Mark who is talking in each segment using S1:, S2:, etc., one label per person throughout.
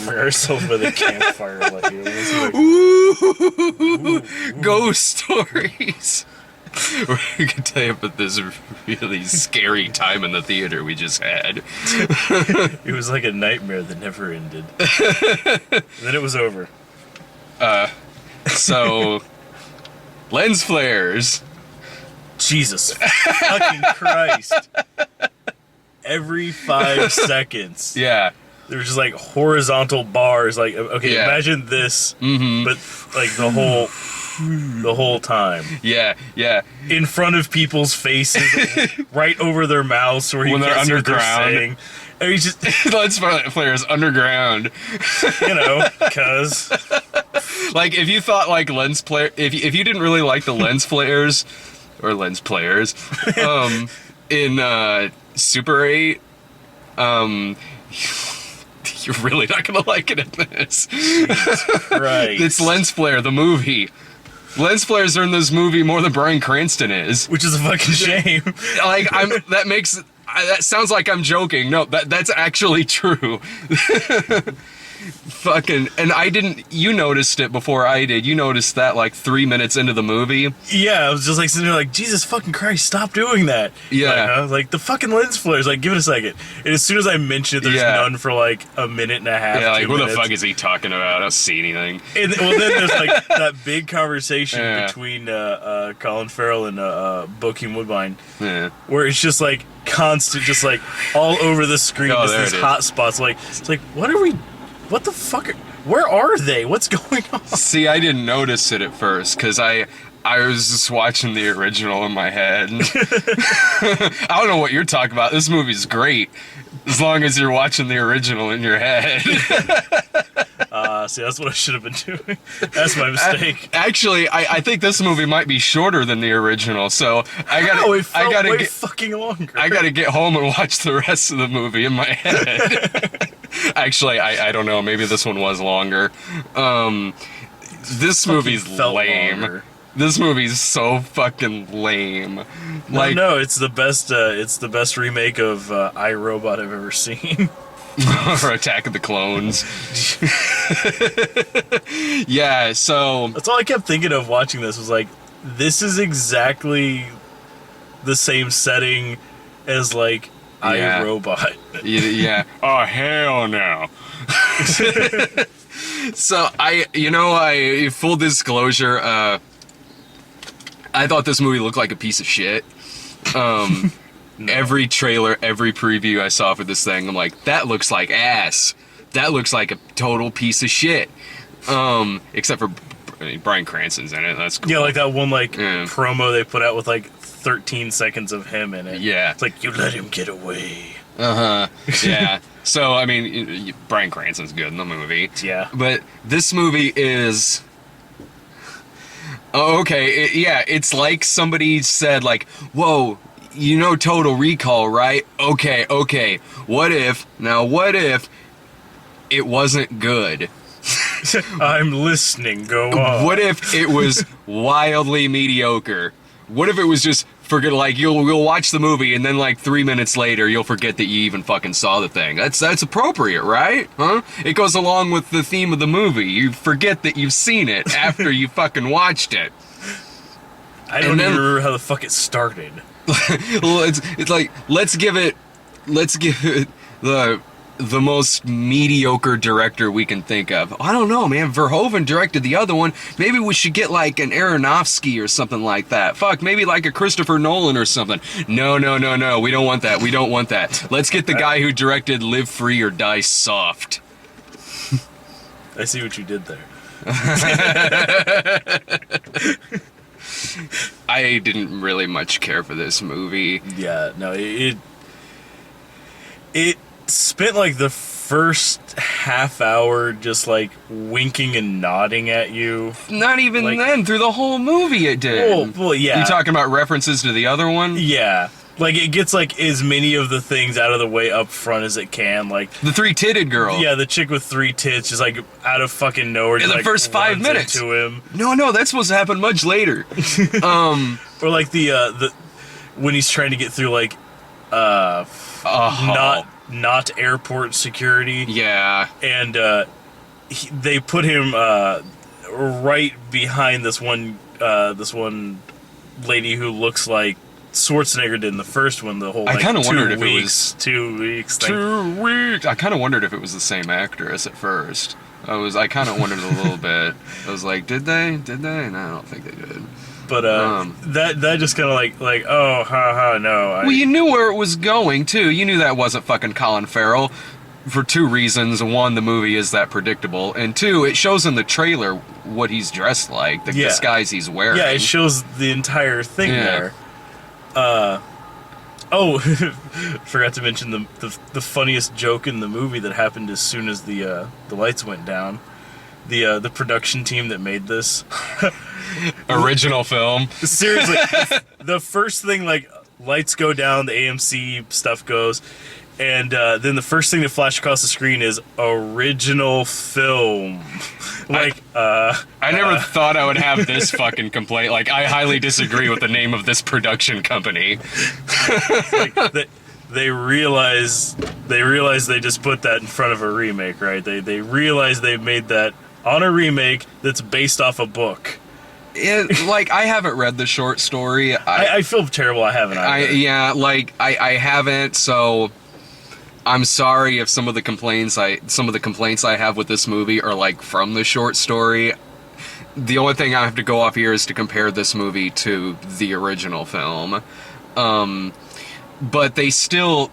S1: warming ourselves by the campfire. Like,
S2: Ooh, ghost stories. We can tell you about this really scary time in the theater we just had.
S1: it was like a nightmare that never ended. And then it was over.
S2: So, lens flares.
S1: Jesus fucking Christ. Every 5 seconds.
S2: Yeah.
S1: There were just like horizontal bars. Like, okay,
S2: Yeah.
S1: imagine this, but like the whole time.
S2: Yeah, yeah.
S1: In front of people's faces, right over their mouths where you
S2: When they're
S1: can't see what they're
S2: underground.
S1: saying. And you just,
S2: Lens flares underground.
S1: cuz.
S2: Like, if you thought like lens flare, if you didn't really like the lens flares or lens players, in Super 8, you're really not gonna like it in this.
S1: Right.
S2: It's Lens Flare, the movie. Lens flares are in this movie more than Bryan Cranston is.
S1: Which is a fucking shame.
S2: Like, that sounds like I'm joking. No, that's actually true. Fucking, and you noticed it before I did. You noticed that like 3 minutes into the movie.
S1: Yeah, I was just like sitting there like, Jesus fucking Christ, stop doing that.
S2: Yeah.
S1: Like, I was like, the fucking lens flares, like, give it a second. And as soon as I mentioned there's none for like a minute and a half.
S2: Yeah, like,
S1: 2
S2: what
S1: minutes,
S2: the fuck is he talking about? I don't see anything.
S1: And, well, then there's like that big conversation
S2: Yeah.
S1: between Colin Farrell and Bokeem Woodbine,
S2: Yeah.
S1: where it's just like constant, just like all over the screen,
S2: Oh,
S1: just
S2: there
S1: these
S2: it is.
S1: hot spots. Like, it's like, what the fuck? Where are they? What's going on?
S2: See, I didn't notice it at first because I was just watching the original in my head. I don't know what you're talking about. This movie's great as long as you're watching the original in your head.
S1: See, that's what I should have been doing. That's my mistake.
S2: Actually, I think this movie might be shorter than the original, so I gotta
S1: way
S2: get
S1: fucking longer.
S2: I gotta get home and watch the rest of the movie in my head. Actually, I don't know. Maybe this one was longer. This movie's
S1: felt
S2: lame.
S1: longer.
S2: This movie's so fucking lame. Like,
S1: No, it's the best. It's the best remake of I, Robot I've ever seen.
S2: or Attack of the Clones. Yeah, so
S1: That's all I kept thinking of watching this. Was like, this is exactly the same setting as like
S2: Yeah.
S1: I, Robot.
S2: yeah. Oh hell no. So I full disclosure, I thought this movie looked like a piece of shit. Every trailer, every preview I saw for this thing, I'm like, that looks like ass. That looks like a total piece of shit. Except for Bryan Cranston's in it. That's cool.
S1: Yeah, like that one
S2: Yeah.
S1: promo they put out with like 13 seconds of him in it.
S2: Yeah.
S1: It's like, you let him get away.
S2: Yeah. So, I mean, Bryan Cranston's good in the movie.
S1: Yeah.
S2: But this movie is... Oh, okay. It's like somebody said, like, whoa, you know Total Recall, right? Okay. What if it wasn't good?
S1: I'm listening. Go on.
S2: What if it was wildly mediocre? What if it was just like you'll watch the movie and then like 3 minutes later you'll forget that you even fucking saw the thing? That's appropriate, right? Huh? It goes along with the theme of the movie. You forget that you've seen it after you fucking watched it.
S1: I don't even remember how the fuck it started.
S2: Well, it's like let's give it the most mediocre director we can think of. I don't know, man. Verhoeven directed the other one. Maybe we should get like an Aronofsky or something like that. Fuck, maybe like a Christopher Nolan or something. No. We don't want that. Let's get the guy who directed Live Free or Die Soft.
S1: I see what you did there.
S2: I didn't really much care for this movie.
S1: Yeah, no, it spent like the first half hour just like winking and nodding at you.
S2: Not even
S1: Like-
S2: then, through the whole movie it did.
S1: Well, yeah.
S2: You talking about references to the other one?
S1: Yeah. Like, it gets, like, as many of the things out of the way up front as it can. Like,
S2: The three-titted girl.
S1: yeah, the chick with 3 tits just, like, out of fucking nowhere.
S2: In
S1: just,
S2: the
S1: like,
S2: first 5
S1: runs
S2: minutes.
S1: into him.
S2: No, that's supposed to happen much later.
S1: Or, like, the when he's trying to get through, like,
S2: Oh.
S1: not airport security.
S2: Yeah.
S1: And they put him right behind this one lady who looks like Schwarzenegger did in the first one. The whole
S2: I
S1: like,
S2: kind of
S1: 2
S2: wondered if
S1: weeks,
S2: it was
S1: 2 weeks thing.
S2: 2 weeks. I kind of wondered if it was the same actress at first. I kind of wondered a little bit. I was like, did they? Did they? No, I don't think they did.
S1: But that just kind of like oh ha no.
S2: Well, you knew where it was going too. You knew that wasn't fucking Colin Farrell for 2 reasons. One, the movie is that predictable, and 2, it shows in the trailer what he's dressed like, the disguise he's wearing.
S1: Yeah, it shows the entire thing there. Oh, forgot to mention the funniest joke in the movie that happened as soon as the lights went down. The production team that made this
S2: Original film.
S1: seriously, the first thing, like, lights go down, the AMC stuff goes, and then the first thing that flashed across the screen is original film. Like,
S2: I never thought I would have this fucking complaint. Like, I highly disagree with the name of this production company.
S1: like they realize they just put that in front of a remake, right? They realize they made that on a remake that's based off a book.
S2: Like, I haven't read the short story.
S1: I feel terrible I haven't either.
S2: I haven't, so I'm sorry if some of the complaints I have with this movie are like from the short story. The only thing I have to go off here is to compare this movie to the original film. But they still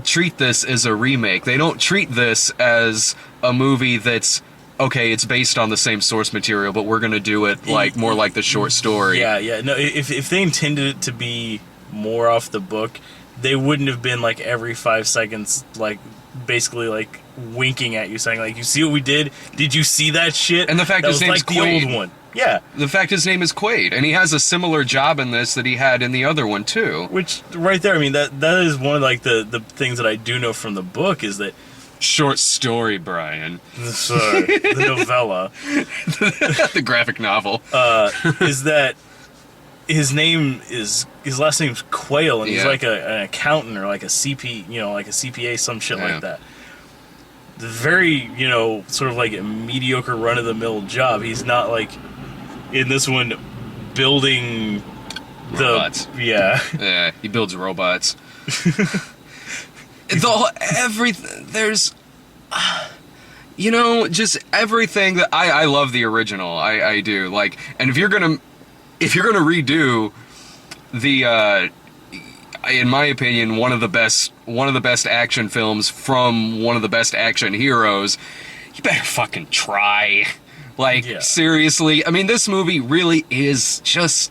S2: treat this as a remake. They don't treat this as a movie that's, okay, it's based on the same source material, but we're gonna do it like more like the short story.
S1: Yeah. No, if they intended it to be more off the book, they wouldn't have been like every 5 seconds, like basically like winking at you, saying like, "You see what we did? Did you see that shit?"
S2: And the fact
S1: that
S2: his
S1: was
S2: name's
S1: like the
S2: Quaid.
S1: old one. Yeah.
S2: The fact his name is Quaid, and he has a similar job in this that he had in the other one too.
S1: Which right there, I mean that is one of like the things that I do know from the book is that
S2: Short story, Brian.
S1: the novella
S2: The graphic novel.
S1: is that his last name's Quayle, and he's
S2: Yeah.
S1: like an accountant or like a CP, like a CPA, some shit
S2: Yeah.
S1: like that. The very, sort of like a mediocre run of the mill job. He's not like in this one building
S2: Robots.
S1: Yeah.
S2: Yeah, he builds robots. There's, just everything that I love the original. I do like, and if you're gonna redo the, in my opinion, one of the best action films from one of the best action heroes, you better fucking try. Like,
S1: Yeah.
S2: seriously, I mean, this movie really is just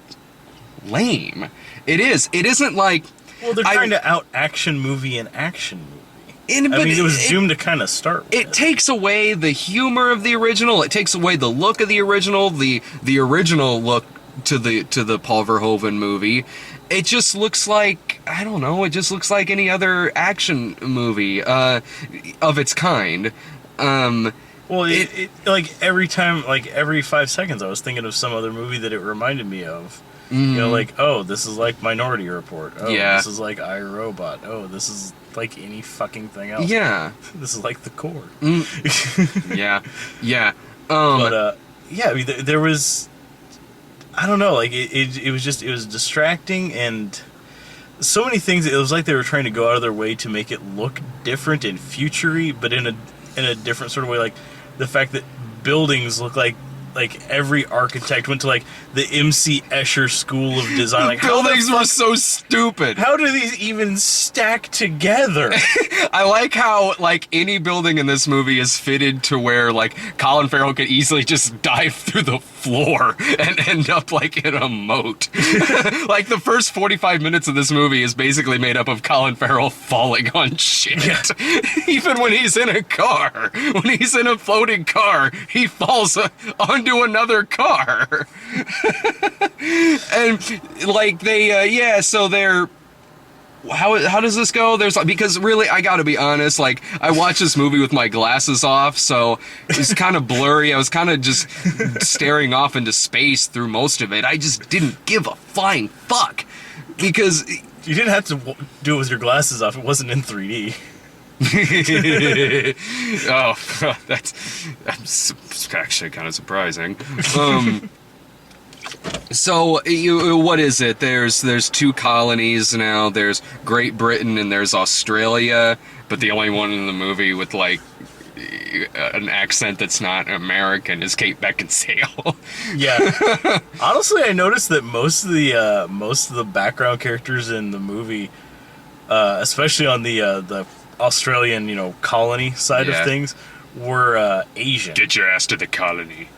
S2: lame. It is. It isn't like.
S1: Well, they're trying to out action movie an action movie. I
S2: But
S1: mean, it was doomed to kind of start with
S2: it takes away the humor of the original. It takes away the look of the original. The original look to the Paul Verhoeven movie. It just looks like, I don't know. It just looks like any other action movie of its kind.
S1: Well, it like every time, like every 5 seconds, I was thinking of some other movie that it reminded me of. Like, oh, this is like Minority Report. Oh,
S2: Yeah.
S1: this is like iRobot. Oh, this is like any fucking thing else.
S2: Yeah.
S1: This is like The Core.
S2: Yeah. Yeah.
S1: But yeah, I mean, there was, I don't know, like it was distracting and so many things. It was like they were trying to go out of their way to make it look different and futury, but in a different sort of way. Like the fact that buildings look like every architect went to like the MC Escher School of Design. Like
S2: Buildings were so stupid.
S1: How do these even stack together?
S2: I like how, like, any building in this movie is fitted to where, like, Colin Farrell could easily just dive through the floor and end up, like, in a moat. Like, the first 45 minutes of this movie is basically made up of Colin Farrell falling on shit. Even when he's in a car. When he's in a floating car, he falls onto another car. And, like, they, so they're... How does this go? Because really, I gotta be honest, like, I watched this movie with my glasses off, so it was kind of blurry. I was kind of just staring off into space through most of it. I just didn't give a flying fuck. Because...
S1: You didn't have to do it with your glasses off. It wasn't in 3D.
S2: Oh, that's actually kind of surprising. So what is it? There's two colonies now. There's Great Britain and there's Australia, but the only one in the movie with like an accent that's not American is Kate Beckinsale.
S1: Yeah. Honestly, I noticed that most of the background characters in the movie, especially on the Australian, colony side
S2: Yeah.
S1: of things, were Asian.
S2: Get your ass to the colony.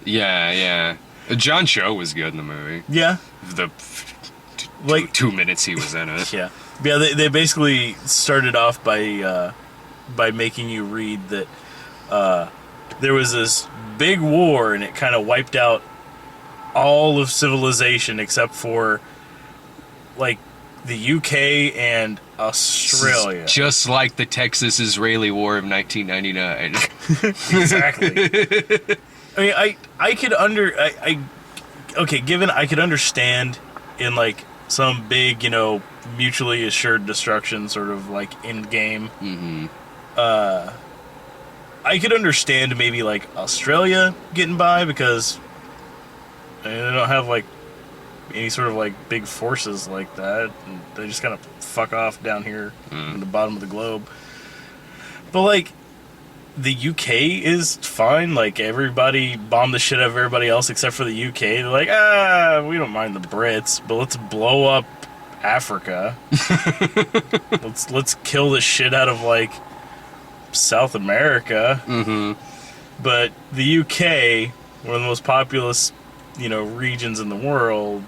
S2: Yeah. John Cho was good in the movie.
S1: Yeah.
S2: The
S1: Like
S2: 2 minutes he was in it.
S1: Yeah. They basically started off by making you read that there was this big war and it kind of wiped out all of civilization except for like the UK and Australia.
S2: Just like the Texas-Israeli War of 1999.
S1: Exactly. I mean, I could given I could understand in like some big, mutually assured destruction sort of like end game.
S2: Mm-hmm.
S1: I could understand maybe like Australia getting by because they don't have like any sort of like big forces like that. And they just kind of fuck off down here in the bottom of the globe. But like the UK is fine. Like everybody bombed the shit out of everybody else except for the UK. They're like, we don't mind the Brits, but let's blow up Africa. let's kill the shit out of like South America.
S2: Mm-hmm.
S1: But the UK, one of the most populous, regions in the world,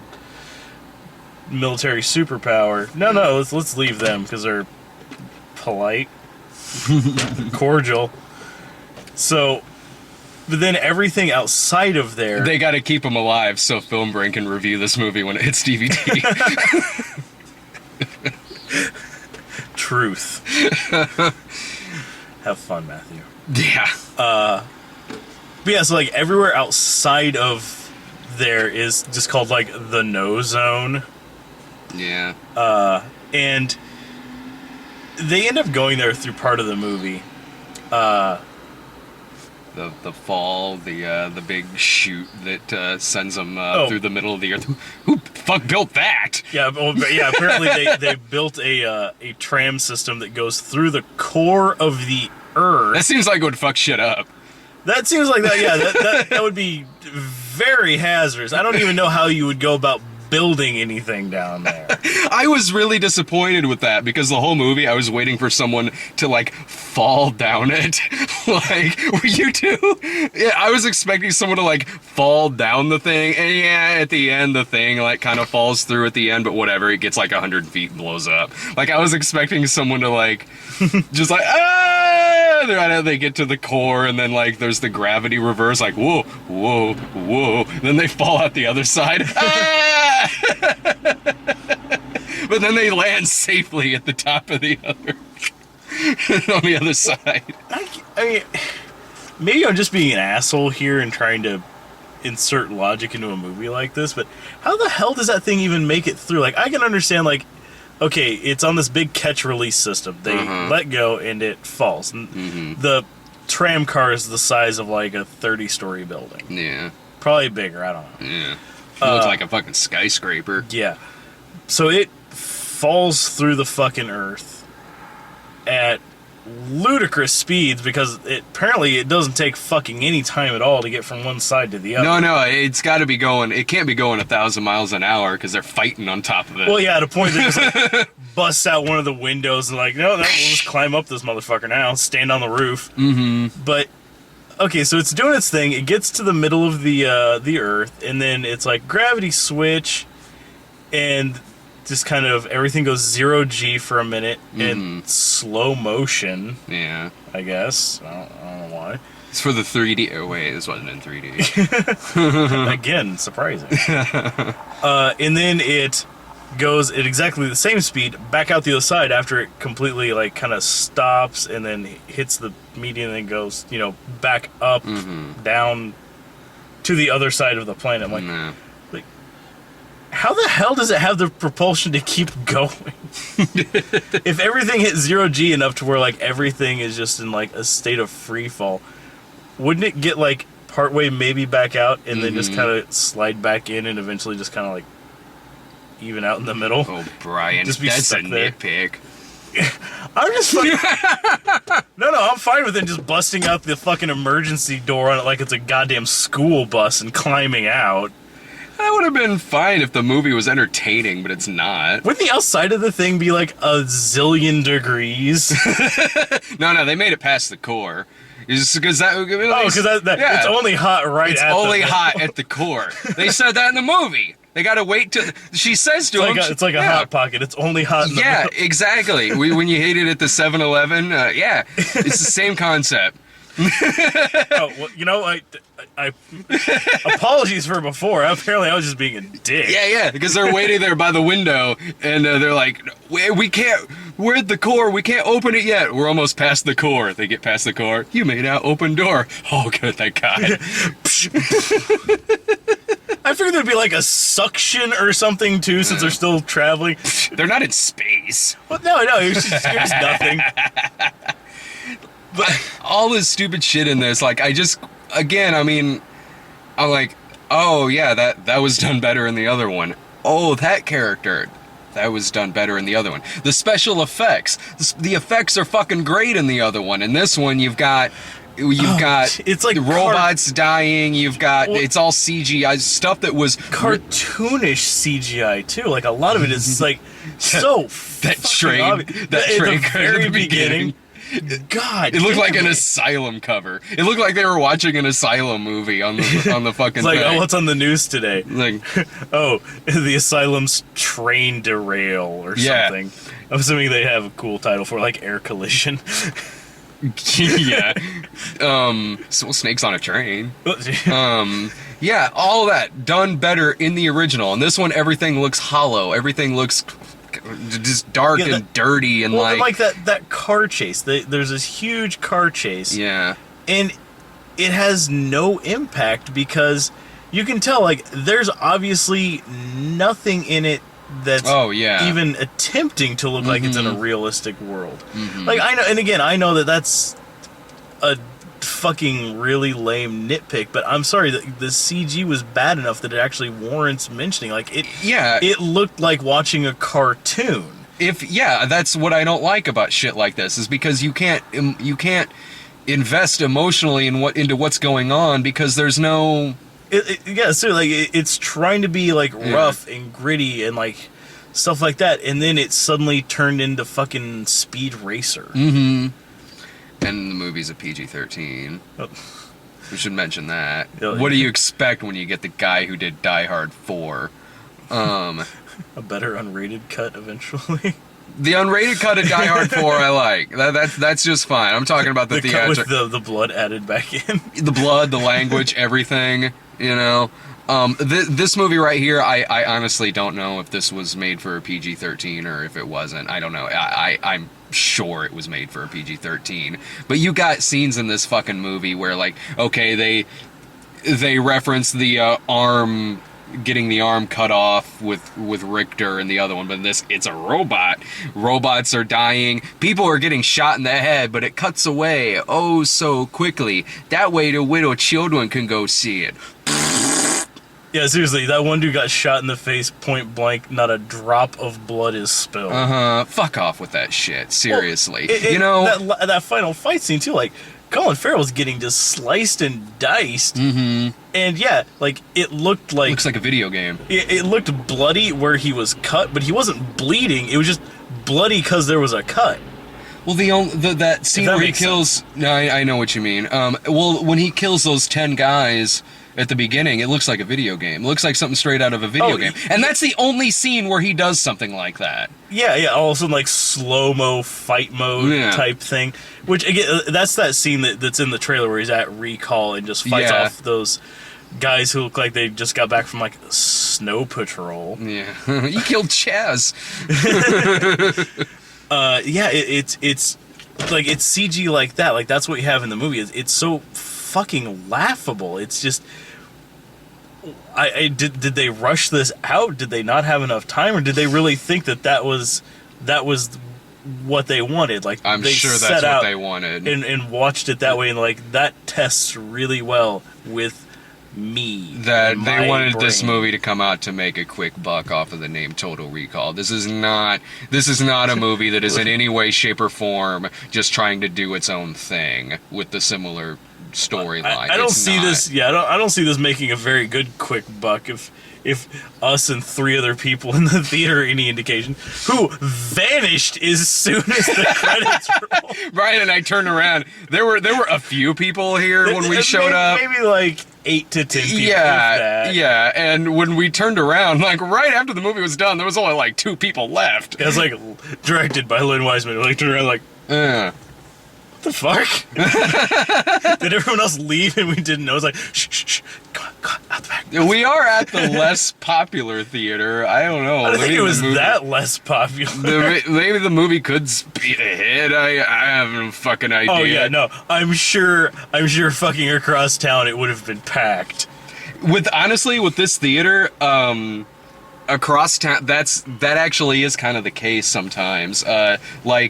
S1: military superpower. No, let's leave them because they're polite, cordial. So, but then everything outside of there,
S2: They got to keep them alive so Film Brain can review this movie when it hits DVD.
S1: truth. Have fun, Matthew.
S2: Yeah.
S1: But yeah, so like everywhere outside of there is just called like the no zone.
S2: Yeah.
S1: And they end up going there through part of the movie.
S2: The fall, the big chute that sends them through the middle of the earth. Who the fuck built that?
S1: Yeah, apparently they built a tram system that goes through the core of the Earth.
S2: That seems like it would fuck shit up.
S1: That seems like that. Yeah, that would be very hazardous. I don't even know how you would go about building anything down there.
S2: I was really disappointed with that because the whole movie I was waiting for someone to like fall down it. Like, were you too? Yeah, I was expecting someone to like fall down the thing, and yeah, at the end the thing like kind of falls through at the end, but whatever, it gets like 100 feet and blows up. Like I was expecting someone to like just like they get to the core and then like there's the gravity reverse, like whoa, then they fall out the other side. But then they land safely at the top of the other on the other side.
S1: I mean, maybe I'm just being an asshole here and trying to insert logic into a movie like this, but how the hell does that thing even make it through? Like, I can understand, like, okay, it's on this big catch-release system. They let go and it falls. The tram car is the size of, like, a 30-story building.
S2: Yeah.
S1: Probably bigger, I don't know.
S2: Yeah. It looks like a fucking skyscraper.
S1: Yeah. So it falls through the fucking earth at ludicrous speeds because apparently it doesn't take fucking any time at all to get from one side to the other.
S2: No, it's got to be going. It can't be going 1,000 miles an hour because they're fighting on top of it.
S1: Well, yeah, at a point they just like, busts out one of the windows and like, no, we'll just climb up this motherfucker now, stand on the roof. Mm-hmm. But okay, so it's doing its thing. It gets to the middle of the earth, and then it's like gravity switch, and just kind of everything goes 0G for a minute in slow motion.
S2: Yeah.
S1: I guess. I don't know why.
S2: It's for the 3D. Oh, wait, this wasn't in 3D.
S1: Again, surprising. And then it goes at exactly the same speed back out the other side after it completely like kind of stops and then hits the median and then goes, back up, down to the other side of the planet. I'm like, how the hell does it have the propulsion to keep going? If everything hit 0 G enough to where like everything is just in like a state of free fall, wouldn't it get like partway maybe back out and then just kind of slide back in and eventually just kind of like even out in the middle?
S2: Oh, Brian,
S1: Just be
S2: that's a
S1: stuck there.
S2: nitpick.
S1: I'm just fucking... No, I'm fine with it just busting out the fucking emergency door on it like it's a goddamn school bus and climbing out.
S2: That would have been fine if the movie was entertaining, but it's not.
S1: Wouldn't the outside of the thing be like a zillion degrees?
S2: No, they made it past the core. Because that.
S1: Oh, because it's only hot right
S2: It's
S1: at
S2: only
S1: the...
S2: hot at the core. They said that in the movie. They gotta wait till she says to him.
S1: It's like a hot pocket. It's only hot in the
S2: Yeah,
S1: middle.
S2: exactly. When you hate it at the 7-Eleven, yeah, it's the same concept.
S1: Oh, well, you know, I apologies for before. Apparently, I was just being a dick.
S2: Yeah, because they're waiting there by the window, and they're like, we can't. We're at the core. We can't open it yet. We're almost past the core. They get past the core. You may now open door. Oh, good, thank God.
S1: I figured there'd be like a suction or something too, since they're still traveling.
S2: They're not in space.
S1: Well, no, it was just nothing.
S2: But all this stupid shit in this, like, I'm like, oh yeah, that was done better in the other one. Oh, that character, that was done better in the other one. The special effects, the effects are fucking great in the other one. In this one, you've got
S1: it's like
S2: robots dying. It's all CGI stuff that was
S1: cartoonish CGI too. Like a lot of it is like so
S2: that train
S1: obvious.
S2: that
S1: At
S2: train
S1: the very beginning. God,
S2: it looked like an
S1: it.
S2: asylum cover. It looked like they were watching an asylum movie on the fucking
S1: It's like,
S2: thing.
S1: oh, what's on the news today?
S2: Like,
S1: Oh, the asylum's train derail or
S2: Yeah.
S1: something. I'm assuming they have a cool title for like air collision.
S2: yeah. So snakes on a train. Yeah, all that done better in the original. In this one, everything looks hollow. Everything looks just dark and dirty and
S1: like that car chase. There's this huge car chase.
S2: Yeah.
S1: And it has no impact because you can tell like there's obviously nothing in it that's even attempting to look like it's in a realistic world. Like I know, and again, I know that's a fucking really lame nitpick, but I'm sorry that the CG was bad enough that it actually warrants mentioning. Like it looked like watching a cartoon.
S2: That's what I don't like about shit like this is because you can't invest emotionally into what's going on because there's no.
S1: So like it's trying to be like rough and gritty and like stuff like that, and then it suddenly turned into fucking Speed Racer.
S2: And the movie's a PG-13.
S1: Oh.
S2: We should mention that.
S1: Yeah.
S2: What do you expect when you get the guy who did Die Hard 4?
S1: A better unrated cut eventually.
S2: The unrated cut of Die Hard 4 I like. That's just fine. I'm talking about the theatrical.
S1: Cut with the blood added back in.
S2: The blood, the language, everything, you know. This movie right here, I honestly don't know if this was made for a PG-13 or if it wasn't. I don't know. I'm sure it was made for a PG-13. But you got scenes in this fucking movie where, like, okay, they reference the arm, getting the arm cut off with Richter and the other one, but in this, it's a robot. Robots are dying. People are getting shot in the head, but it cuts away oh so quickly. That way the little children can go see it.
S1: Yeah, seriously, that one dude got shot in the face point blank. Not a drop of blood is spilled.
S2: Fuck off with that shit. Seriously.
S1: Well,
S2: you know,
S1: that final fight scene too, like Colin Farrell's getting just sliced and diced. And yeah, like it looked like
S2: looks like a video game.
S1: It looked bloody where he was cut, but he wasn't bleeding. It was just bloody because there was a cut.
S2: Well, that scene where he kills. No, I know what you mean. Well, when he kills those 10 guys at the beginning, it looks like a video game. It looks like something straight out of a video game. And that's the only scene where he does something like that. Yeah,
S1: all of a sudden, like, slow-mo fight mode type thing. Which, again, that's that scene that's in the trailer where he's at recall and just fights off those guys who look like they just got back from, like, snow patrol.
S2: Yeah. He killed Chaz.
S1: It's like, it's CG like that. Like, that's what you have in the movie. It's so fucking laughable. It's just... did they rush this out? Did they not have enough time, or did they really think that was what they wanted? Like,
S2: I'm
S1: they
S2: sure
S1: set
S2: that's
S1: out
S2: what they wanted.
S1: and watched it that way, and like that tests really well with me.
S2: That
S1: and
S2: they
S1: my
S2: wanted this
S1: brain.
S2: movie to come out to make a quick buck off of the name Total Recall. This is not a movie that is in any way, shape, or form just trying to do its own thing with the similar storyline.
S1: I don't
S2: It's
S1: see
S2: not.
S1: this. Yeah, I don't see this making a very good quick buck. If us and 3 other people in the theater are any indication, who vanished as soon as the credits rolled.
S2: Brian and I turned around. There were a few people here when we showed up.
S1: Maybe like 8 to 10 people. if
S2: Yeah,
S1: that.
S2: yeah. And when we turned around, like right after the movie was done, there was only like 2 people left.
S1: It was like directed by Lynn Wiseman. Like turned around like,
S2: Uh.
S1: what the fuck? Did everyone else leave and we didn't know? It was like, shh, shh, shh. Come on, out the back.
S2: We are at the less popular theater. I don't know.
S1: I don't think
S2: Maybe
S1: it was
S2: the movie-
S1: that less popular.
S2: Maybe the movie could speed ahead. I have no fucking idea.
S1: Oh yeah, no. I'm sure fucking across town it would have been packed.
S2: Honestly, with this theater, across town, that actually is kind of the case sometimes. When
S1: Okay,
S2: we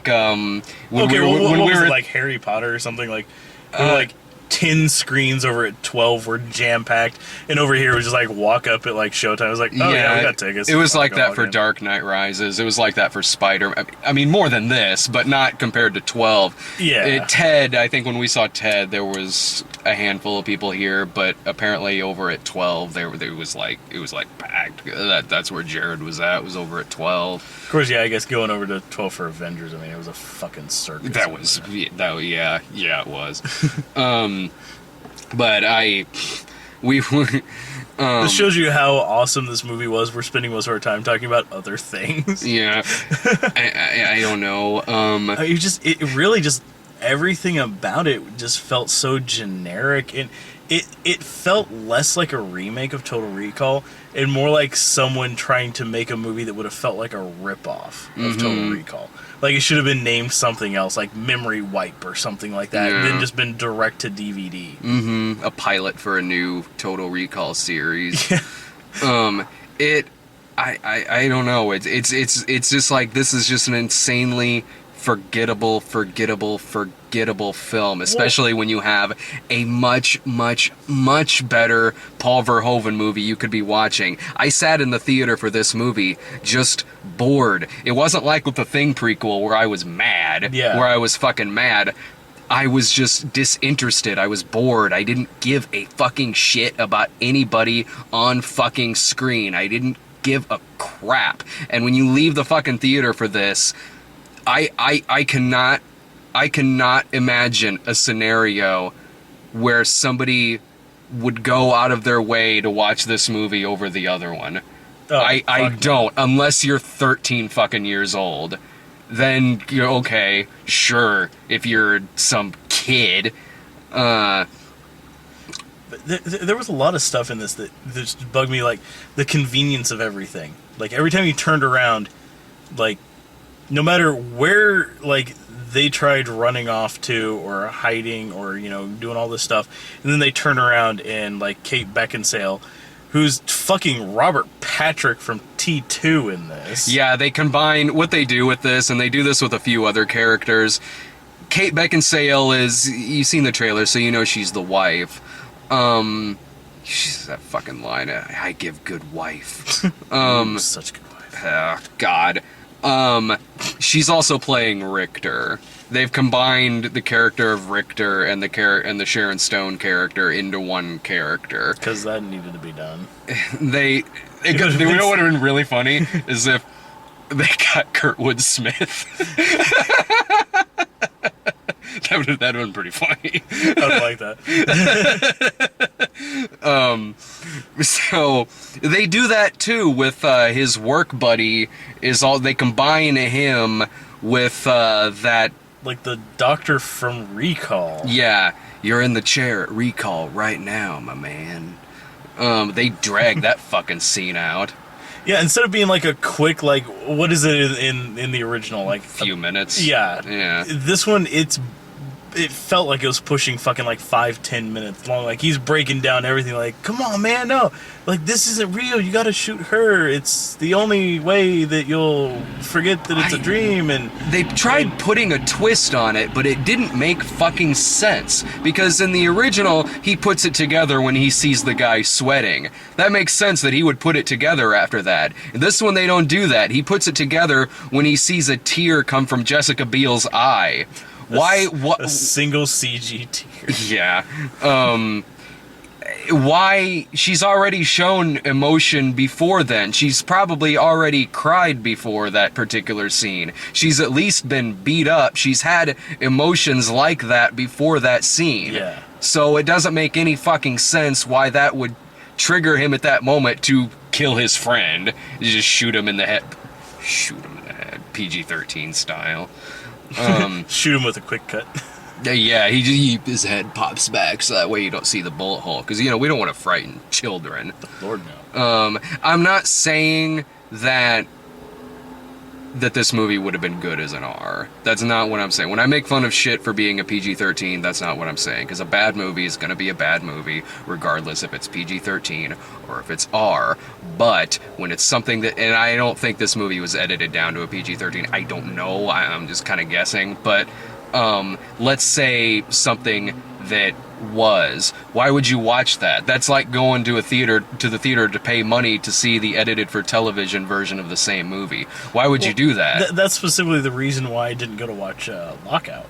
S1: well,
S2: when
S1: what
S2: we
S1: was
S2: were
S1: it, like Harry Potter or something? Like, there were like 10 screens over at 12 were jam packed, and over here was just like walk up at like showtime. It was like, oh yeah, we got tickets.
S2: It was
S1: I'll
S2: like
S1: go
S2: that
S1: log
S2: for
S1: in.
S2: Dark Knight Rises. It was like that for Spider. I mean, more than this, but not compared to 12.
S1: Yeah.
S2: Ted, I think when we saw Ted, there was a handful of people here, but apparently over at 12, there was like packed. That's where Jared was at. Was over at 12.
S1: Of course, yeah. I guess going over to 12 for Avengers. I mean, it was a fucking circus.
S2: That was yeah, it was. But we
S1: This shows you how awesome this movie was. We're spending most of our time talking about other things.
S2: yeah. I don't know.
S1: It really just everything about it just felt so generic, and it felt less like a remake of Total Recall and more like someone trying to make a movie that would have felt like a ripoff of Total Recall. Like it should have been named something else, like Memory Wipe or something like that, and
S2: Yeah.
S1: then just been direct to DVD.
S2: A pilot for a new Total Recall series.
S1: Yeah.
S2: I don't know. It's just like this is just an insanely forgettable film, especially when you have a much better Paul Verhoeven movie you could be watching. I sat in the theater for this movie just bored. It wasn't like with the Thing prequel where I was mad,
S1: Yeah.
S2: where I was fucking mad. I was just disinterested. I was bored. I didn't give a fucking shit about anybody on fucking screen. I didn't give a crap. And when you leave the fucking theater for this, I cannot imagine a scenario where somebody would go out of their way to watch this movie over the other one.
S1: Oh,
S2: I
S1: fuck
S2: don't, unless you're 13 fucking years old. Then you're okay, sure, if you're some kid.
S1: But there was a lot of stuff in this that just bugged me, like the convenience of everything. Like every time you turned around, like no matter where like they tried running off to or hiding or doing all this stuff, and then they turn around and like Kate Beckinsale, who's fucking Robert Patrick from T2 in this.
S2: Yeah, they combine what they do with this, and they do this with a few other characters. Kate Beckinsale is, you've seen the trailer, so you know she's the wife. She's that fucking line, I give good wife.
S1: Such a good wife.
S2: God. She's also playing Richter. They've combined the character of Richter and the Sharon Stone character into one character.
S1: Because that needed to be done.
S2: You know what would have been really funny is if they got Kurtwood Smith. that would have been pretty funny.
S1: I would like that.
S2: So they do that too with his work buddy. They combine him with that.
S1: Like the doctor from Recall.
S2: Yeah, you're in the chair at Recall right now, my man. They drag that fucking scene out.
S1: Yeah, instead of being like a quick, like, what is it in the original? Like,
S2: Few minutes.
S1: yeah.
S2: Yeah.
S1: This one, it's it felt like it was pushing fucking like 5-10 minutes long. Like he's breaking down everything. Like, come on, man, no, like this isn't real. You got to shoot her. It's the only way that you'll forget that it's a dream. And
S2: they tried putting a twist on it, but it didn't make fucking sense. Because in the original, he puts it together when he sees the guy sweating. That makes sense that he would put it together after that. In this one, they don't do that. He puts it together when he sees a tear come from Jessica Biel's eye. Why? What?
S1: A single CG tear.
S2: Yeah. Why? She's already shown emotion before then. She's probably already cried before that particular scene. She's at least been beat up. She's had emotions like that before that scene.
S1: Yeah.
S2: So it doesn't make any fucking sense why that would trigger him at that moment to kill his friend. Just shoot him in the head. Shoot him in the head. PG-13 style.
S1: Shoot him with a quick cut.
S2: Yeah, his head pops back so that way you don't see the bullet hole. Because, you know, we don't want to frighten children.
S1: Lord no.
S2: I'm not saying that this movie would have been good as an R. That's not what I'm saying. When I make fun of shit for being a PG-13, that's not what I'm saying. Because a bad movie is going to be a bad movie, regardless if it's PG-13 or if it's R. But when it's something that... And I don't think this movie was edited down to a PG-13. I don't know. I'm just kind of guessing. But let's say something that was. Why would you watch that? That's like going to the theater to pay money to see the edited for television version of the same movie. Why would you do that?
S1: That's specifically the reason why I didn't go to watch Lockout.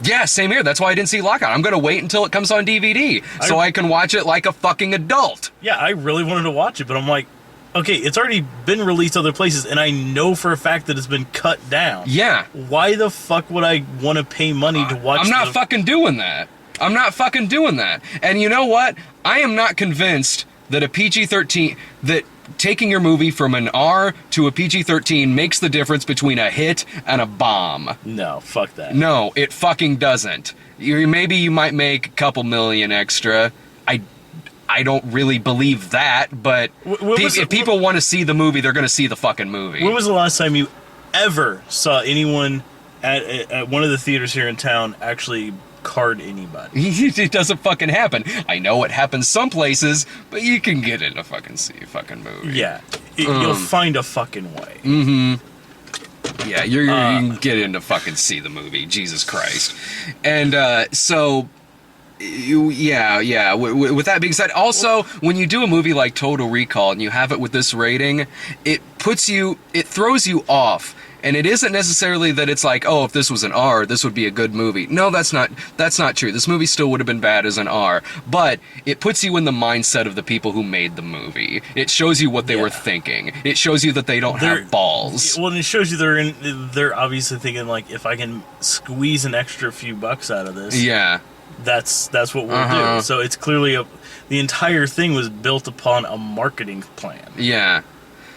S2: Yeah, same here. That's why I didn't see Lockout. I'm going to wait until it comes on DVD so I can watch it like a fucking adult.
S1: Yeah, I really wanted to watch it, but I'm like, okay, it's already been released other places, and I know for a fact that it's been cut down.
S2: Yeah.
S1: Why the fuck would I want to pay money to watch
S2: I'm not fucking doing that. I'm not fucking doing that. And you know what? I am not convinced that a PG-13... that taking your movie from an R to a PG-13 makes the difference between a hit and a bomb.
S1: No, fuck that.
S2: No, it fucking doesn't. Maybe you might make a couple million extra. I don't really believe that, but if people want to see the movie, they're going to see the fucking movie.
S1: When was the last time you ever saw anyone at one of the theaters here in town actually card anybody?
S2: It doesn't fucking happen. I know it happens some places, but you can get in to fucking see a fucking movie.
S1: Yeah. You'll find a fucking way.
S2: Mm-hmm. Yeah, you can get in to fucking see the movie. Jesus Christ. And so... Yeah. With that being said, also, when you do a movie like Total Recall and you have it with this rating, it throws you off. And it isn't necessarily that it's like, oh, if this was an R, this would be a good movie. No, that's not true. This movie still would have been bad as an R. But it puts you in the mindset of the people who made the movie. It shows you what they were thinking. It shows you that they don't have balls.
S1: Well, and it shows you they're obviously thinking, like, if I can squeeze an extra few bucks out of this.
S2: Yeah.
S1: That's what we'll do. So it's clearly the entire thing was built upon a marketing plan.
S2: Yeah.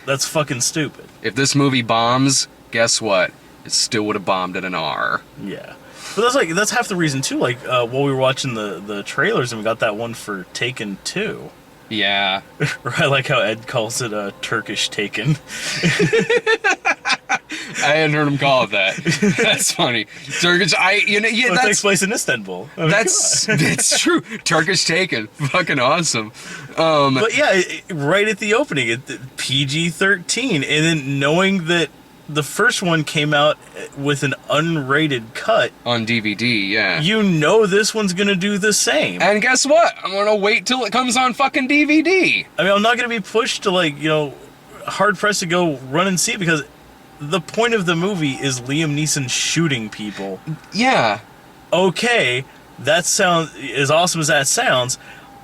S1: That's fucking stupid.
S2: If this movie bombs, guess what? It still would have bombed at an R.
S1: Yeah. But that's half the reason too. Like while we were watching the trailers and we got that one for Taken 2.
S2: Yeah.
S1: I like how Ed calls it a Turkish Taken.
S2: I hadn't heard him call it that. That's funny. Turkish,
S1: it takes place in Istanbul. I mean,
S2: it's true. Turkish Taken, fucking awesome.
S1: But yeah, right at the opening, PG-13, and then knowing that the first one came out with an unrated cut
S2: on DVD. Yeah,
S1: you know this one's gonna do the same.
S2: And guess what? I'm gonna wait till it comes on fucking DVD.
S1: I mean, I'm not gonna be pushed to hard pressed to go run and see it because the point of the movie is Liam Neeson shooting people.
S2: Yeah.
S1: Okay, that sounds as awesome as that sounds.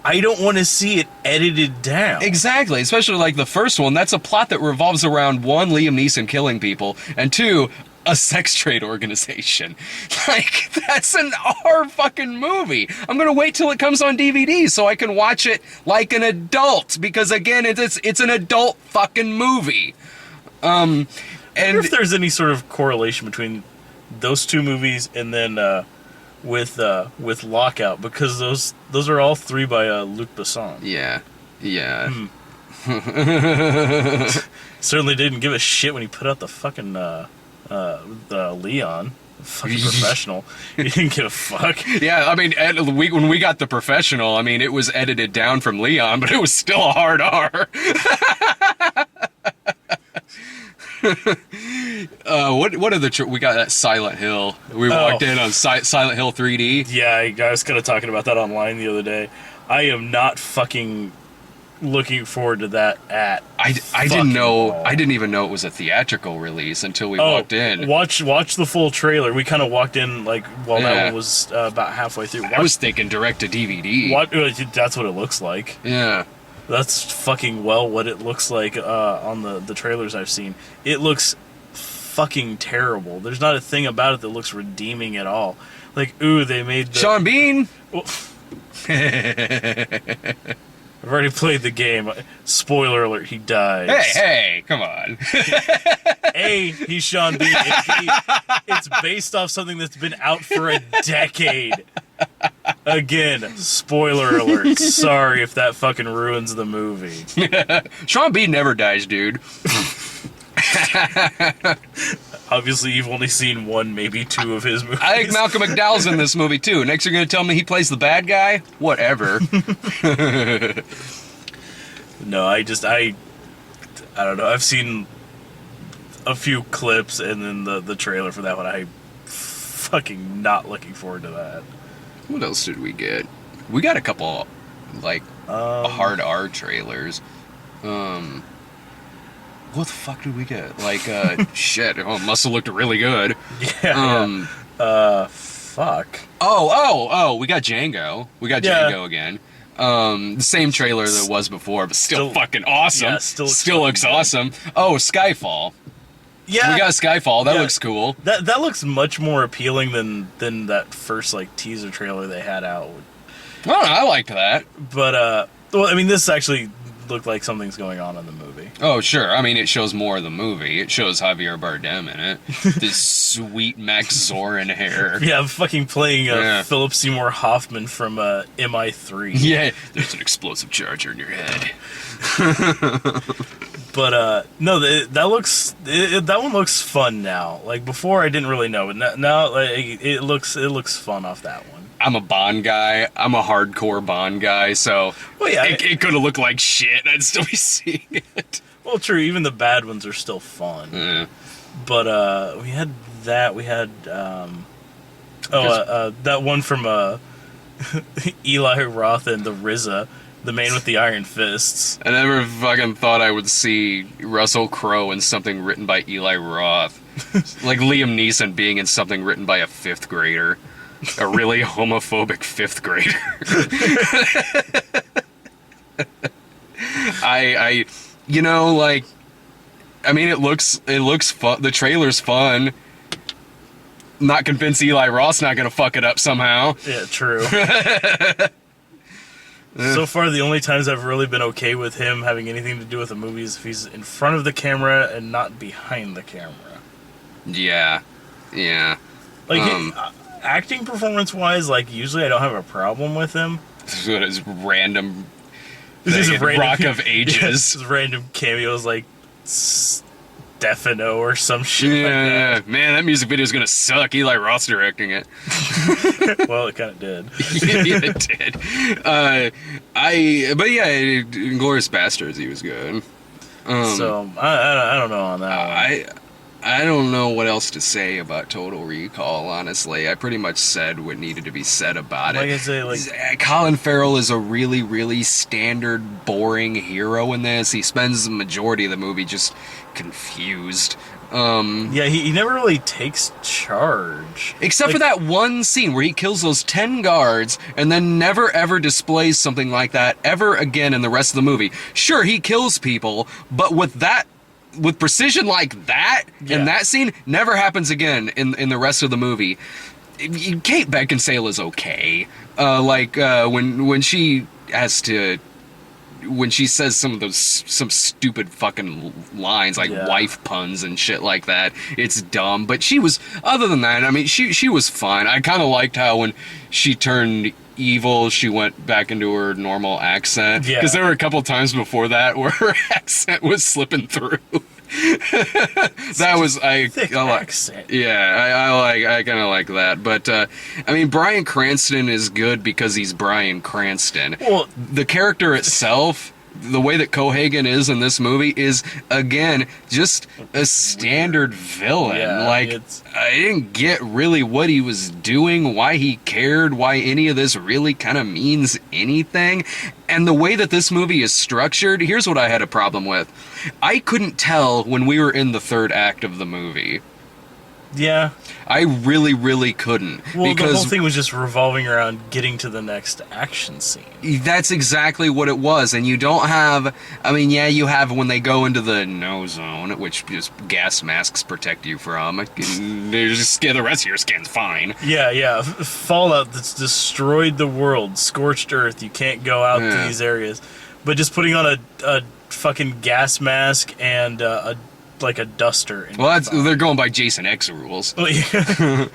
S1: I don't want to see it edited down.
S2: Exactly, especially like the first one. That's a plot that revolves around one, Liam Neeson killing people, and two, a sex trade organization. Like, that's an R fucking movie. I'm gonna wait till it comes on DVD so I can watch it like an adult, because again, it's an adult fucking movie.
S1: I wonder if there's any sort of correlation between those two movies and then with Lockout, because those are all three by Luc Besson.
S2: Yeah.
S1: Certainly didn't give a shit when he put out the fucking the Leon. Fucking professional. You didn't give a fuck.
S2: Yeah, I mean, when we got The Professional, I mean, it was edited down from Leon, but it was still a hard R. What other we got that Silent Hill. We walked in on Silent Hill 3D.
S1: Yeah, I was kind of talking about that online the other day. I am not fucking looking forward to that at
S2: I didn't know.
S1: all.
S2: I didn't even know it was a theatrical release until we walked in.
S1: Watch the full trailer. We kind of walked in like while that
S2: Yeah.
S1: one was about halfway through.
S2: I was thinking direct to DVD.
S1: That's what it looks like.
S2: Yeah.
S1: That's fucking well what it looks like on the trailers I've seen. It looks fucking terrible. There's not a thing about it that looks redeeming at all. Like, ooh, they made the...
S2: Sean Bean.
S1: Well, I've already played the game. Spoiler alert, he dies.
S2: Hey, come on.
S1: A, he's Sean Bean. And B, it's based off something that's been out for a decade. Again, spoiler alert. Sorry if that fucking ruins the movie.
S2: Sean Bean never dies, dude.
S1: Obviously, you've only seen one, maybe two of his movies.
S2: I think Malcolm McDowell's in this movie too. Next, you're gonna tell me he plays the bad guy? Whatever.
S1: No, I don't know. I've seen a few clips and then the trailer for that one. I fucking not looking forward to that.
S2: What else did we get? We got a couple, like, hard R trailers. What the fuck did we get? Like, shit. Oh, it must have looked really good.
S1: Yeah. Fuck.
S2: Oh, we got Django. We got
S1: Yeah.
S2: Django again. The same trailer that was before, but still fucking awesome.
S1: Yeah, still
S2: looks
S1: fucking
S2: awesome. Oh, Skyfall.
S1: Yeah.
S2: We got Skyfall. That
S1: Yeah.
S2: looks cool.
S1: That looks much more appealing than that first like teaser trailer they had out.
S2: Oh, I liked that.
S1: But well, I mean, this actually looked like something's going on in the movie.
S2: Oh, sure. I mean, it shows more of the movie. It shows Javier Bardem in it. This sweet Max Zorin hair.
S1: Yeah, I'm fucking playing
S2: Yeah.
S1: Philip Seymour Hoffman from MI3.
S2: Yeah, there's an explosive charger in your head.
S1: But no, that one looks fun now. Like before, I didn't really know, but now like, it looks fun off that one.
S2: I'm a Bond guy. I'm a hardcore Bond guy, so
S1: Well, yeah,
S2: it could have looked like shit. I'd still be seeing it.
S1: well, true. Even the bad ones are still fun.
S2: Yeah.
S1: But we had that. We had that one from Eli Roth and the RZA, the man with the iron fists.
S2: I never fucking thought I would see Russell Crowe in something written by Eli Roth. Like Liam Neeson being in something written by a fifth grader. A really homophobic fifth grader. I you know, like, I mean, it looks fun. The trailer's fun. Not convinced Eli Roth's not gonna fuck it up somehow.
S1: Yeah, true. So far, the only times I've really been okay with him having anything to do with a movie is if he's in front of the camera and not behind the camera.
S2: Yeah.
S1: Like, acting performance-wise, like, usually I don't have a problem with him.
S2: This is random.
S1: This is random,
S2: Rock of Ages.
S1: This is random cameos like Stefano or some shit like
S2: Yeah, man, that music video is gonna suck. Eli Roth's directing it.
S1: that. Well, it kind of did.
S2: Yeah, it did. But yeah, Inglourious Basterds, he was good.
S1: So I don't know on that one.
S2: I don't know what else to say about Total Recall, honestly. I pretty much said what needed to be said about
S1: Like
S2: it.
S1: I say, like,
S2: Colin Farrell is a really, really standard, boring hero in this. He spends the majority of the movie just confused.
S1: yeah, he never really takes charge.
S2: Except for that one scene where he kills those 10 guards and then never ever displays something like that ever again in the rest of the movie. Sure, he kills people, but with precision like that in that scene, never happens again in the rest of the movie. Kate Beckinsale is okay. When she has to, when she says some stupid fucking lines like wife puns and shit like that, it's dumb. But she was, other than that, I mean, she was fine. I kind of liked how when she turned evil, she went back into her normal accent.
S1: Yeah.
S2: Because there were a couple times before that where her accent was slipping through. That was
S1: Thick
S2: I like.
S1: accent.
S2: Yeah, I kind of like that. But I mean, Bryan Cranston is good because he's Bryan Cranston.
S1: Well,
S2: The character itself, the way that Cohagen is in this movie, is again just a standard villain.
S1: Yeah,
S2: like
S1: it's-
S2: I didn't get really what he was doing, why he cared, why any of this really kind of means anything. And the way that this movie is structured, here's what I had a problem with. I couldn't tell when we were in the third act of the movie.
S1: yeah.
S2: I really, really couldn't.
S1: Well, the
S2: because
S1: whole thing was just revolving around getting to the next action scene.
S2: that's exactly what it was. And you don't have, I mean, yeah, you have when they go into the no zone, which just gas masks protect you from. The rest of your skin's fine.
S1: Yeah. Fallout that's destroyed the world, scorched earth. You can't go out to
S2: Yeah.
S1: these areas. But just putting on a fucking gas mask and a duster. And
S2: Well, they're going by Jason X rules.
S1: Oh, yeah.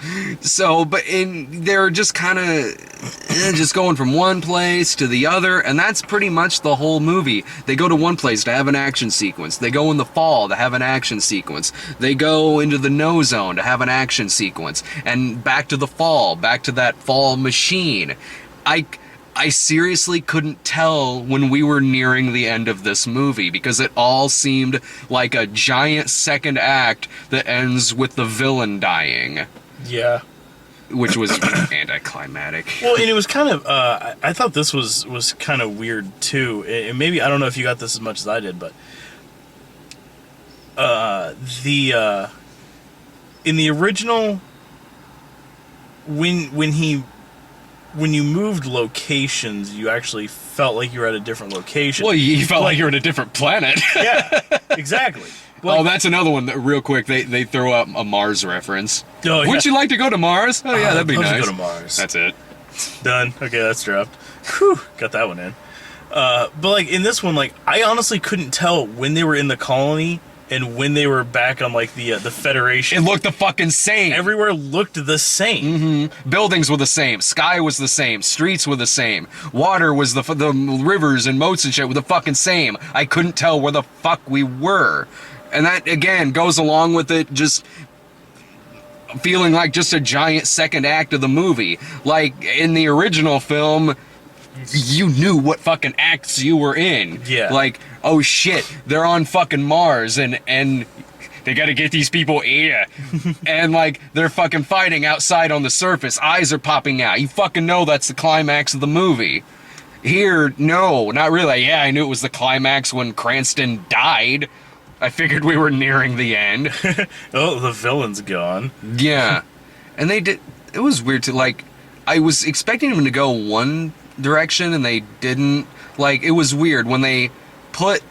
S2: So, but they're just kind of just going from one place to the other, and that's pretty much the whole movie. They go to one place to have an action sequence. They go in the fall to have an action sequence. They go into the no zone to have an action sequence, and back to the fall, back to that fall machine. I seriously couldn't tell when we were nearing the end of this movie because it all seemed like a giant second act that ends with the villain dying,
S1: Yeah.
S2: which was anticlimactic.
S1: Well, and it was kind of, I thought this was kind of weird too. And maybe, I don't know if you got this as much as I did, but in the original, when you moved locations, you actually felt like you were at a different location.
S2: Well, you felt like you were in a different planet.
S1: Yeah, exactly.
S2: Oh, that's another one that, real quick, they throw up a Mars reference.
S1: Oh, yeah.
S2: Wouldn't you like to go to Mars? Oh, yeah, that'd be
S1: I'd love to
S2: nice.
S1: go to Mars.
S2: That's it.
S1: Done. Okay, that's dropped. Whew, got that one in. But like in this one, like I honestly couldn't tell when they were in the colony and when they were back on like the Federation.
S2: It looked the fucking same.
S1: Everywhere looked the same.
S2: Buildings were the same. Sky was the same. Streets were the same. Water was the rivers and moats and shit were the fucking same. I couldn't tell where the fuck we were. And that, again, goes along with it just feeling like just a giant second act of the movie. Like, in the original film, you knew what fucking acts you were in.
S1: Yeah.
S2: Like, oh shit, they're on fucking Mars and they gotta get these people here. And like, they're fucking fighting outside on the surface. Eyes are popping out. You fucking know that's the climax of the movie. Here, no, not really. Yeah, I knew it was the climax when Cranston died. I figured we were nearing the end.
S1: Oh, the villain's gone.
S2: Yeah. And they did, it was weird to, like, I was expecting them to go one direction and they didn't. Like, it was weird when they put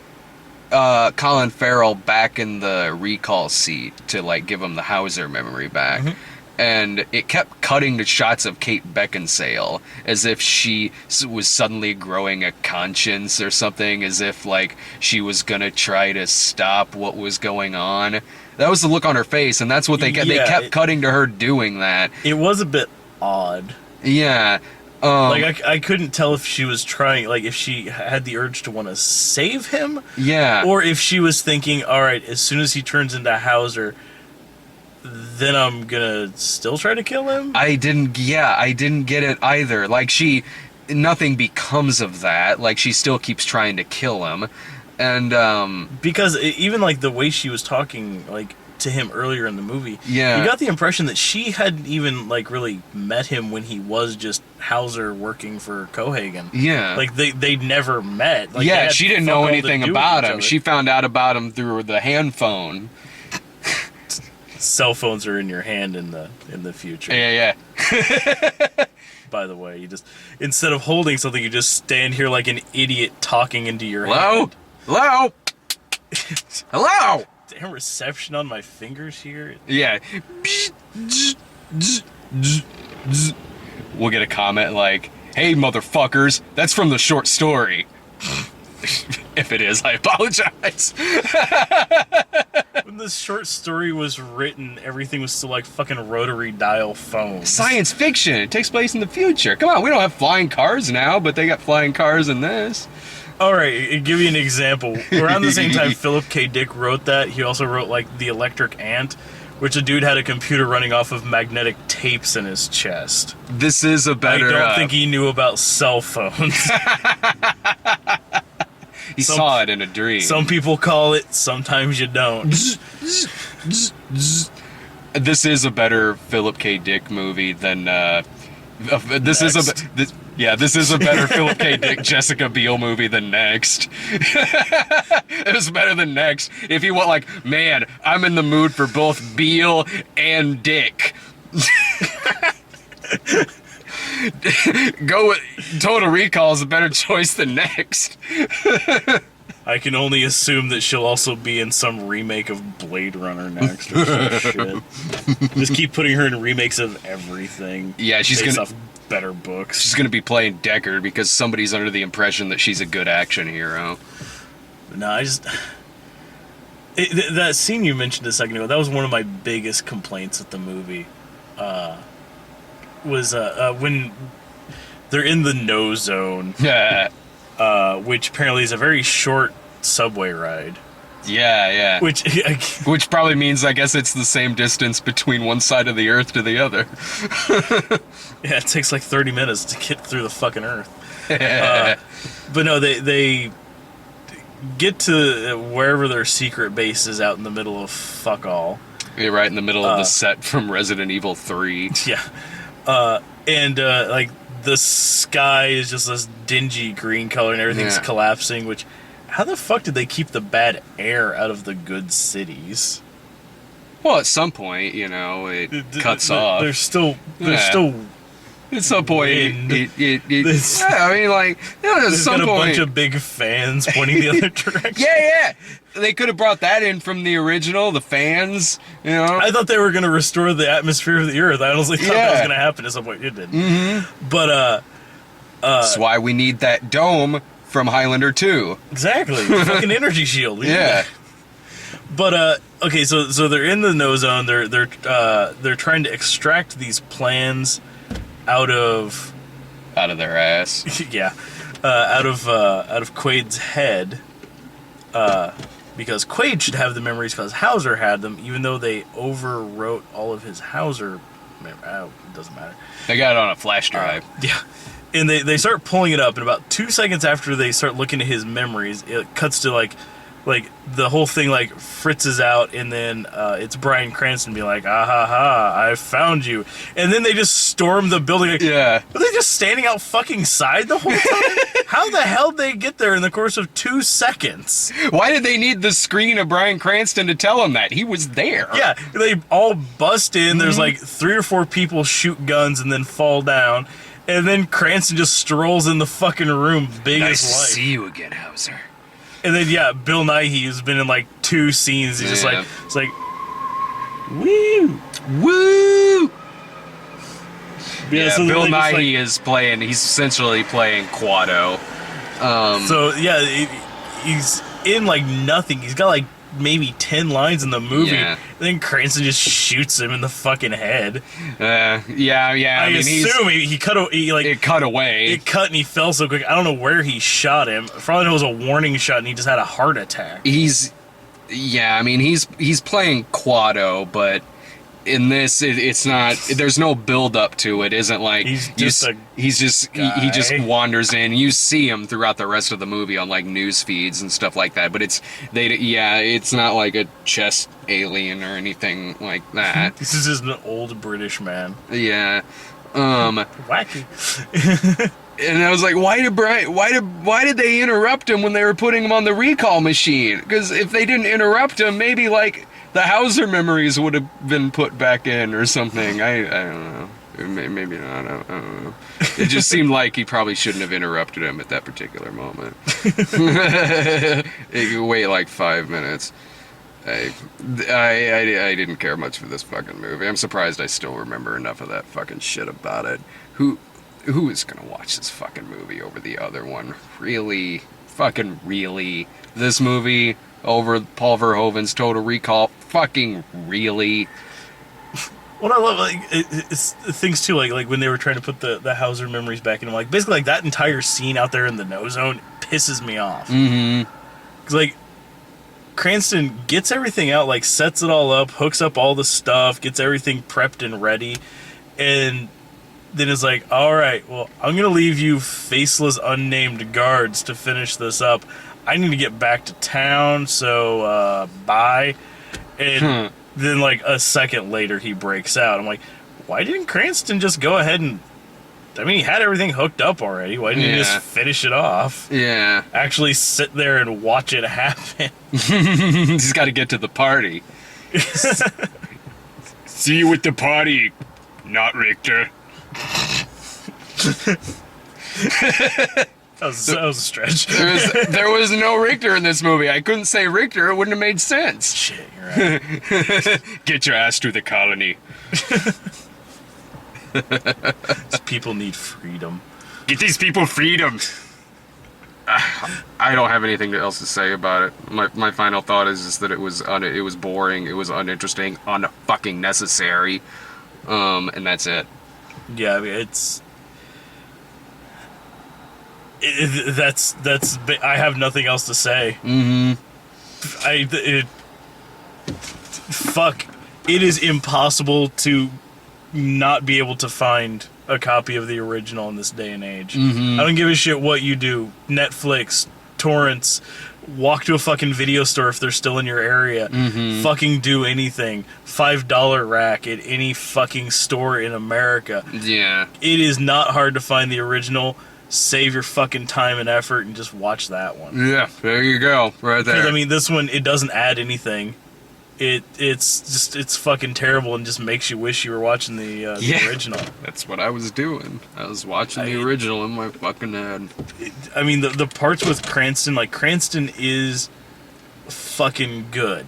S2: Colin Farrell back in the recall seat to, like, give him the Hauser memory back.
S1: Mm-hmm.
S2: And it kept cutting to shots of Kate Beckinsale as if she was suddenly growing a conscience or something, as if, like, she was gonna try to stop what was going on. That was the look on her face, and that's what they kept.
S1: Yeah,
S2: they kept cutting to her doing that.
S1: It was a bit odd.
S2: Yeah.
S1: Like I couldn't tell if she was trying, like if she had the urge to want to save him,
S2: Yeah.
S1: or if she was thinking, all right, as soon as he turns into Hauser, then I'm gonna still try to kill him.
S2: I didn't get it either. Like, nothing becomes of that. Like, she still keeps trying to kill him. And,
S1: Because even like the way she was talking, like to him earlier in the movie,
S2: Yeah.
S1: you got the impression that she hadn't even like really met him when he was just Hauser working for Cohagen.
S2: yeah.
S1: Like they never met. Like, they
S2: yeah,
S1: had
S2: she didn't
S1: fuck
S2: know
S1: all to
S2: anything
S1: do with
S2: about
S1: each
S2: him.
S1: other.
S2: She found out about him through the hand phone.
S1: Cell phones are in your hand in the future.
S2: Yeah.
S1: By the way, you just instead of holding something, you just stand here like an idiot talking into your
S2: Hello?
S1: hand.
S2: Hello? Hello?
S1: Damn reception on my fingers here.
S2: Yeah. We'll get a comment like, "Hey, motherfuckers, that's from the short story." If it is, I apologize.
S1: When this short story was written, everything was still like fucking rotary dial phones.
S2: Science fiction. It takes place in the future. Come on, we don't have flying cars now, but they got flying cars in this.
S1: All right, give you an example. Around the same time Philip K. Dick wrote that, he also wrote like The Electric Ant, which a dude had a computer running off of magnetic tapes in his chest.
S2: This is a better.
S1: I don't think he knew about cell phones.
S2: He saw it in a dream.
S1: Some people call it, sometimes you don't.
S2: This is a better Philip K. Dick movie than. This is a better Philip K. Dick Jessica Biel movie than Next. It was better than Next. If you want, like, man, I'm in the mood for both Biel and Dick. Go with Total Recall is a better choice than Next.
S1: I can only assume that she'll also be in some remake of Blade Runner next or some shit. Just keep putting her in remakes of everything.
S2: Yeah, she's
S1: based
S2: gonna
S1: off better books.
S2: she's gonna be playing Deckard because somebody's under the impression that she's a good action hero.
S1: No, that scene you mentioned a second ago, that was one of my biggest complaints with the movie. Was when they're in the no zone,
S2: Yeah,
S1: which apparently is a very short subway ride.
S2: yeah.
S1: Which
S2: Which probably means, I guess, it's the same distance between one side of the Earth to the other.
S1: yeah, it takes like 30 minutes to get through the fucking Earth. But no, they get to wherever their secret base is out in the middle of fuck all.
S2: You're right in the middle of the set from Resident Evil 3.
S1: Yeah. And like the sky is just this dingy green color and everything's
S2: Yeah.
S1: collapsing, which how the fuck did they keep the bad air out of the good cities?
S2: Well, at some point, it cuts off.
S1: There's still
S2: Yeah. At some point,
S1: wind.
S2: yeah, I mean, like, at
S1: there's
S2: some
S1: got a
S2: point.
S1: bunch of big fans pointing the other direction.
S2: Yeah. They could have brought that in from the original, the fans,
S1: I thought they were going to restore the atmosphere of the Earth. I honestly thought that was
S2: Yeah.
S1: going to happen at some point. It didn't. Mm-hmm. But,
S2: That's why we need that dome from Highlander 2.
S1: exactly. Fucking energy shield. We need
S2: Yeah.
S1: that. But, okay, so they're in the no zone. They're trying to extract these plans out of
S2: Out of their ass.
S1: yeah, out of Quaid's head, because Quaid should have the memories because Hauser had them, even though they overwrote all of his Hauser. It doesn't matter.
S2: They got it on a flash drive.
S1: Yeah, and they start pulling it up, and about 2 seconds after they start looking at his memories, it cuts to like the whole thing like fritzes out, and then it's Bryan Cranston being like, "Ah ha ha, I found you," and then they just storm the building. Like,
S2: Yeah.
S1: are they just standing out fucking side the whole time? How the hell did they get there in the course of 2 seconds?
S2: Why did they need the screen of Bryan Cranston to tell him that? He was there.
S1: Yeah, they all bust in. There's like 3 or 4 people shoot guns and then fall down, and then Cranston just strolls in the fucking room, big
S2: Nice to
S1: as life.
S2: see you again, Hauser.
S1: And then Bill Nighy has been in like 2 scenes. He's just
S2: Yeah.
S1: like, it's like, woo.
S2: Woo! Yeah,
S1: so
S2: Bill
S1: they just,
S2: Nighy is playing, he's essentially playing Quado.
S1: So he's in like nothing. He's got like maybe 10 lines in the movie.
S2: Yeah.
S1: Then Cranston just shoots him in the fucking head.
S2: Yeah.
S1: I
S2: mean,
S1: assume he cut
S2: it cut away.
S1: it cut and he fell so quick. I don't know where he shot him. For all I know, it was a warning shot and he just had a heart attack.
S2: He's playing Quado, but in this, it's not. There's no build up to it. Isn't like
S1: He's just
S2: he just
S1: guy.
S2: wanders in. You see him throughout the rest of the movie on like news feeds and stuff like that. But it's not like a chess alien or anything like that.
S1: This is just an old British man.
S2: Yeah.
S1: Wacky.
S2: And I was like, why did they interrupt him when they were putting him on the recall machine? Because if they didn't interrupt him, maybe like the Hauser memories would have been put back in or something. I don't know. Maybe not. I don't know. It just seemed like he probably shouldn't have interrupted him at that particular moment. Wait like 5 minutes. I didn't care much for this fucking movie. I'm surprised I still remember enough of that fucking shit about it. Who is gonna watch this fucking movie over the other one? Really? Fucking really? This movie over Paul Verhoeven's Total Recall? Fucking really?
S1: What I love, like, it's things too, like when they were trying to put the Hauser memories back in, like basically like that entire scene out there in the no zone pisses me off.
S2: Mm-hmm.
S1: 'Cause, like, Cranston gets everything out, like, sets it all up, hooks up all the stuff, gets everything prepped and ready, and then is like, all right, well, I'm going to leave you faceless, unnamed guards to finish this up. I need to get back to town, so, bye. And then, like, a second later, he breaks out. I'm like, why didn't Cranston just go ahead and... I mean, he had everything hooked up already. Why didn't he just finish it off?
S2: Yeah.
S1: Actually sit there and watch it happen.
S2: He's got to get to the party. See you at the party, not Richter.
S1: That was a stretch.
S2: There was no Richter in this movie. I couldn't say Richter. It wouldn't have made sense.
S1: Shit, you're right.
S2: Get your ass to the colony.
S1: These people need freedom.
S2: Get these people freedom. I don't have anything else to say about it. My final thought is that it was boring. It was uninteresting, unfucking necessary, and that's it.
S1: Yeah, I mean, that's. I have nothing else to say.
S2: Mm-hmm.
S1: Fuck. It is impossible to not be able to find a copy of the original in this day and age.
S2: Mm-hmm.
S1: I don't give a shit what you do. Netflix, torrents, walk to a fucking video store if they're still in your area.
S2: Mm-hmm.
S1: Fucking do anything. $5 rack at any fucking store in America.
S2: Yeah.
S1: It is not hard to find the original. Save your fucking time and effort and just watch that one.
S2: Yeah, there you go. Right there.
S1: Because, I mean, this one, it doesn't add anything. It's fucking terrible and just makes you wish you were watching the original.
S2: That's what I was doing. I was watching the original in my fucking head.
S1: I mean, the parts with Cranston, like, Cranston is fucking good.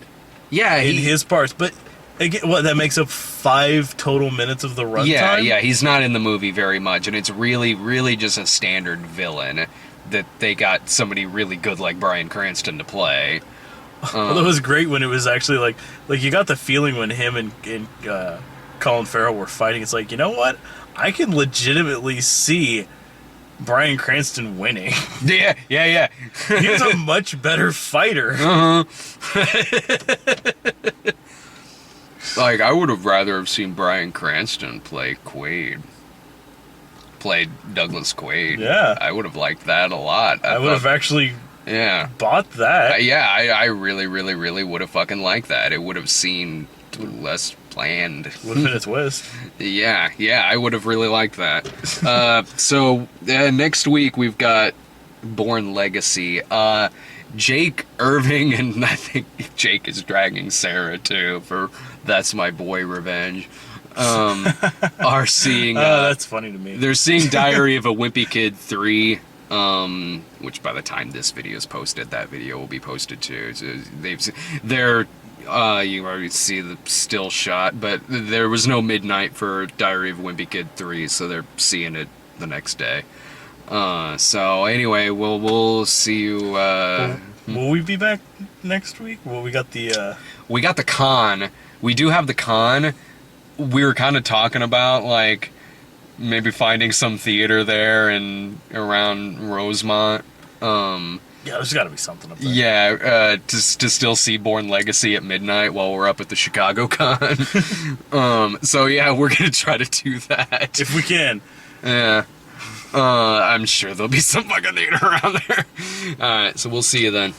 S2: Yeah,
S1: in his parts, but again, that makes up 5 total minutes of the runtime?
S2: Yeah, he's not in the movie very much, and it's really, really just a standard villain that they got somebody really good like Bryan Cranston to play.
S1: Although it was great when it was actually like you got the feeling when him and Colin Farrell were fighting. It's like, you know what? I can legitimately see Bryan Cranston winning.
S2: Yeah.
S1: He's a much better fighter.
S2: Like, I would have rather have seen Bryan Cranston play Douglas Quaid.
S1: Yeah.
S2: I would have liked that a lot.
S1: I would have actually bought that.
S2: I really, really, really would have fucking liked that. It would have seemed less planned.
S1: Would have been a twist.
S2: Yeah, I would have really liked that. So next week we've got Bourne Legacy. Jake Irving, and I think Jake is dragging Sarah too for That's My Boy Revenge. Are seeing.
S1: That's funny to me.
S2: They're seeing Diary of a Wimpy Kid 3. Which by the time this video is posted, that video will be posted too. So you already see the still shot, but there was no midnight for Diary of Wimpy Kid 3, so they're seeing it the next day. So anyway, we'll see you.
S1: Will we be back next week? Well, we got the
S2: con. We do have the con. We were kind of talking about like maybe finding some theater there and around Rosemont.
S1: Yeah, there's got to be something up there.
S2: Yeah, to still see Bourne Legacy at midnight while we're up at the Chicago Con. So yeah, we're gonna try to do that
S1: if we can.
S2: Yeah. I'm sure there'll be some fucking theater around there. Alright, so we'll see you then.